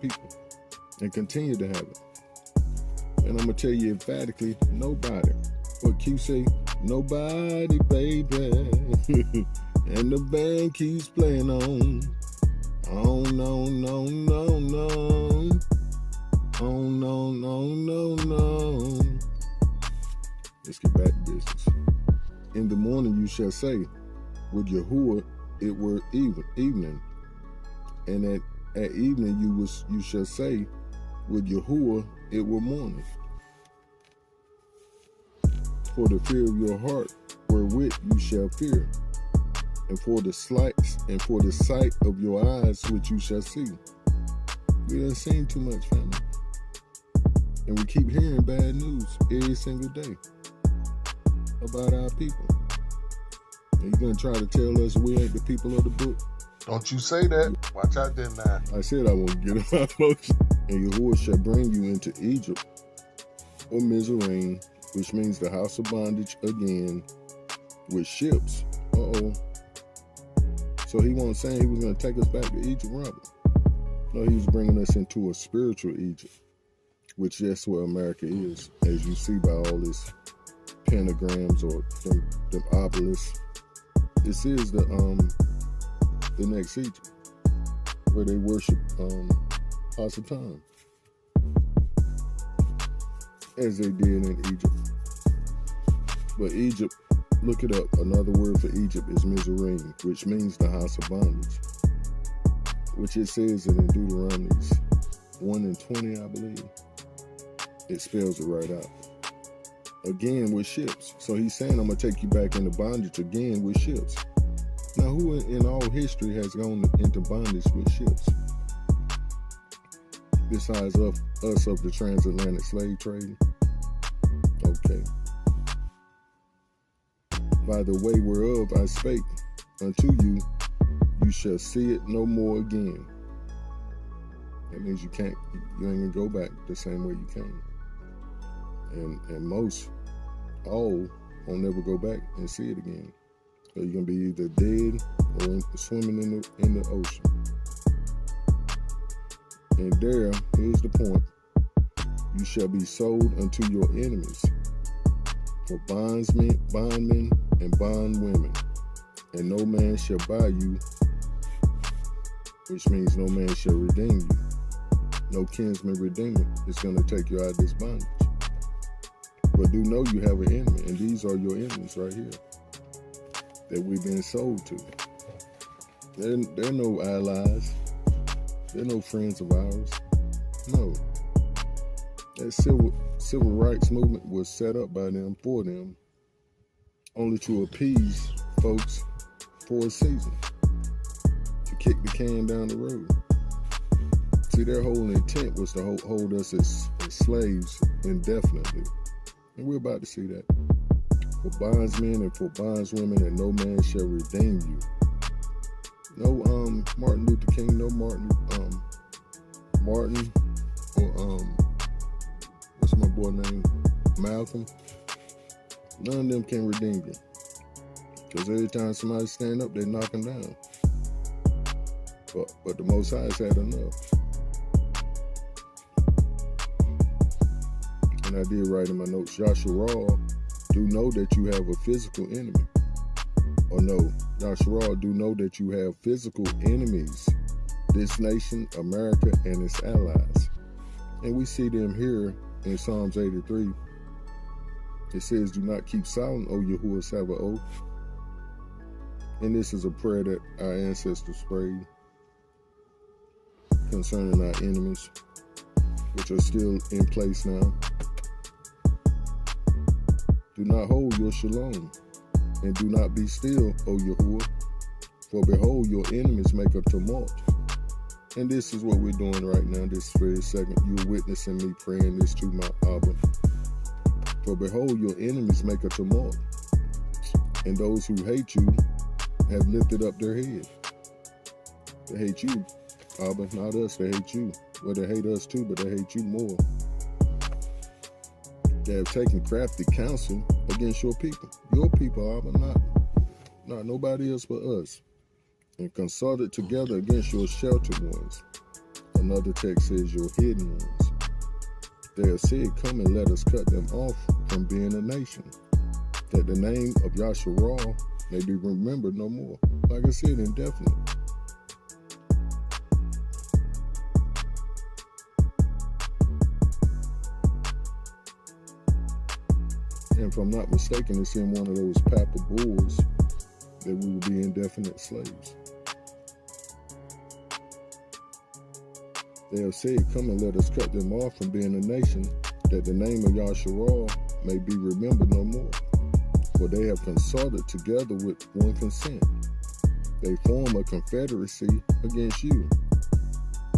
people and continue to have it. And I'm going to tell you emphatically, nobody. What Q say? Nobody, baby. And the band keeps playing on. Oh, no, no, no, no. Oh, no, no, no, no. Let's get back to business. In the morning you shall say, with Yahuah it were evening. And at evening you shall say, with Yahuah it were morning. For the fear of your heart wherewith you shall fear, and for the sight of your eyes which you shall see. We done seen too much, family. And we keep hearing bad news every single day about our people. And you're going to try to tell us we ain't the people of the book? Don't you say that. Watch out there now. I said I won't get in my emotion. And Yahuah shall bring you into Egypt, or Mizraim, which means the house of bondage again, with ships. Uh-oh. So he wasn't saying he was going to take us back to Egypt, Robert. No, he was bringing us into a spiritual Egypt, which that's where America is, as you see by all this pentagrams or them obelisks. This is the next Egypt, where they worship Hasatan, as they did in Egypt. But Egypt, look it up. Another word for Egypt is Mizraim, which means the house of bondage, which it says it in Deuteronomy 1 and 20, I believe. It spells it right out. Again with ships. So he's saying, I'm going to take you back into bondage again with ships. Now, who in all history has gone into bondage with ships? Besides us of the transatlantic slave trade? Okay. By the way whereof I spake unto you, you shall see it no more again. That means you ain't gonna go back the same way you came. And most, all, won't never go back and see it again. So you're gonna be either dead or swimming in the ocean. And here's the point. You shall be sold unto your enemies for bondmen and bondwomen, and no man shall buy you, which means no man shall redeem you. No kinsman redeemer is going to take you out of this bondage. But do know you have an enemy, and these are your enemies right here that we've been sold to. They're no allies. They're no friends of ours. No. That civil rights movement was set up by them, for them, only to appease folks for a season, to kick the can down the road. See, their whole intent was to hold us as slaves indefinitely. And we're about to see that. For bondsmen and for bondswomen, and no man shall redeem you. No Martin Luther King, no Martin or what's my boy name? Malcolm. None of them can redeem you. Because every time somebody stand up, they knock them down. But the Most High has had enough. And I did write in my notes, Yahsharal, do know that you have a physical enemy. Or no, Yahsharal, do know that you have physical enemies. This nation, America, and its allies. And we see them here in Psalms 83. It says, do not keep silent, O Yahuah Sabaoth. And this is a prayer that our ancestors prayed concerning our enemies, which are still in place now. Do not hold your shalom, and do not be still, O Yahuah, for behold, your enemies make a tumult. And this is what we're doing right now, this very second. You're witnessing me praying this to my Abba. For behold, your enemies make a tumult, and those who hate you have lifted up their head. They hate you, Abba, not us. They hate you. Well, they hate us too, but they hate you more. They have taken crafty counsel against your people. Your people, Abba, not nobody else but us. And consulted together against your sheltered ones. Another text says your hidden ones. They have said, come and let us cut them off from being a nation, that the name of Yahsharal may be remembered no more. Like I said, indefinite. And if I'm not mistaken, it's in one of those papal bulls that we will be indefinite slaves. They have said, come and let us cut them off from being a nation, that the name of Yahsharal may be remembered no more. For they have consulted together with one consent. They form a confederacy against you.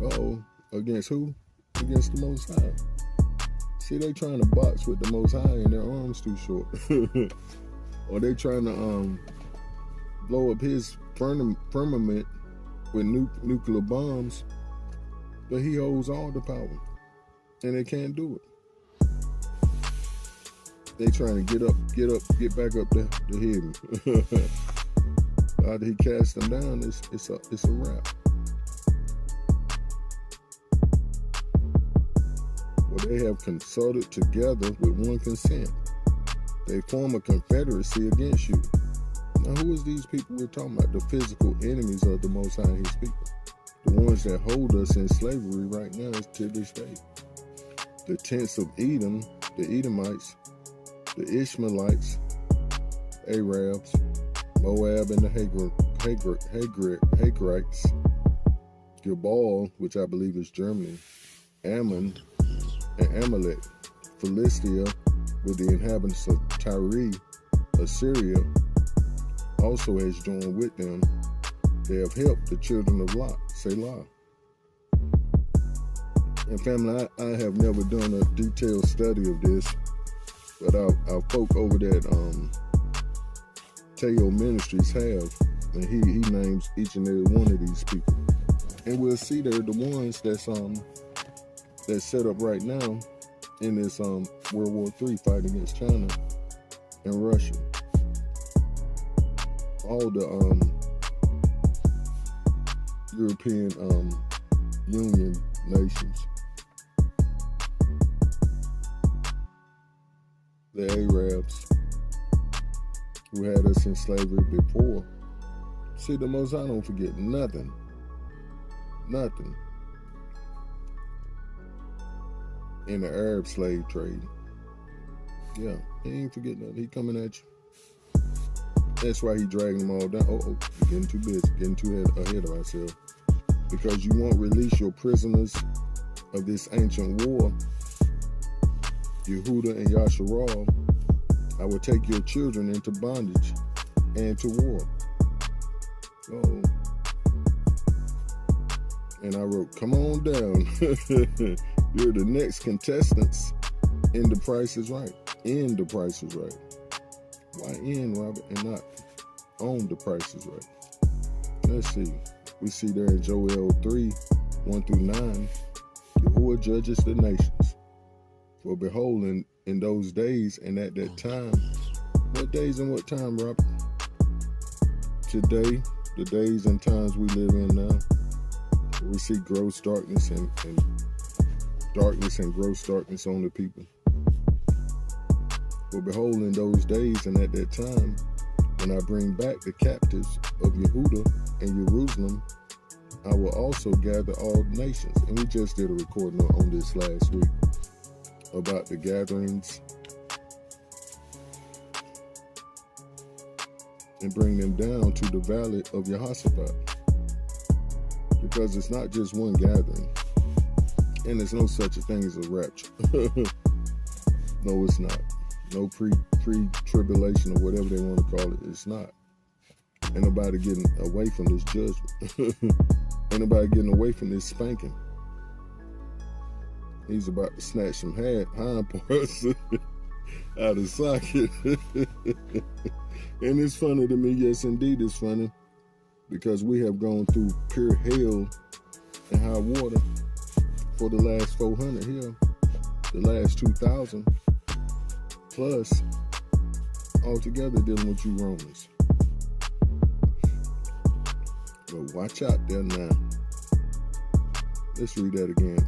Uh-oh, against who? Against the Most High. See, they trying to box with the Most High and their arms too short. Or they trying to blow up his firmament with nuclear bombs. But he holds all the power, and they can't do it. They trying to get back up to heaven. After he cast them down, it's a wrap. Well, they have consulted together with one consent. They form a confederacy against you. Now, who is these people we're talking about? The physical enemies of the Most High and His people. The ones that hold us in slavery right now to this day. The tents of Edom, the Edomites, the Ishmaelites, Arabs, Moab and the Hagrites, Gilbal, which I believe is Germany, Ammon and Amalek, Philistia with the inhabitants of Tyre, Assyria also has joined with them. They have helped the children of Lot, Selah. And family, I have never done a detailed study of this, but our folk over that Teo Ministries have, and he names each and every one of these people. And we'll see they're the ones that's set up right now in this World War III fight against China and Russia. All the European Union nations, the Arabs who had us in slavery before. See, the Most High don't forget nothing. Nothing. In the Arab slave trade. Yeah, he ain't forget nothing. He coming at you. That's why he dragging them all down. We're getting too busy, getting too ahead of ourselves. Because you won't release your prisoners of this ancient war, Yahuah and Yahsharal. I will take your children into bondage and to war. And I wrote, come on down. You're the next contestants in The Price is Right. In The Price is Right. Why in, Robert, and not on The Price is Right? Let's see. We see there in Joel 3, 1-9, Yahuah judges the nations. For behold, in those days and at that time, what days and what time, Robert? Today, the days and times we live in now, we see gross darkness and darkness and gross darkness on the people. For behold, in those days and at that time, when I bring back the captives of Yahudah and Jerusalem, I will also gather all nations. And we just did a recording on this last week about the gatherings and bring them down to the valley of Jehoshaphat. Because it's not just one gathering. And there's no such a thing as a rapture. No, it's not. No pre-tribulation or whatever they want to call it. It's not. Ain't nobody getting away from this judgment. Ain't nobody getting away from this spanking. He's about to snatch some hind parts out of socket. And it's funny to me. Yes, indeed, it's funny. Because we have gone through pure hell and high water for the last 400 here. The last 2,000. Plus, altogether dealing with you Romans. But watch out there now. Let's read that again.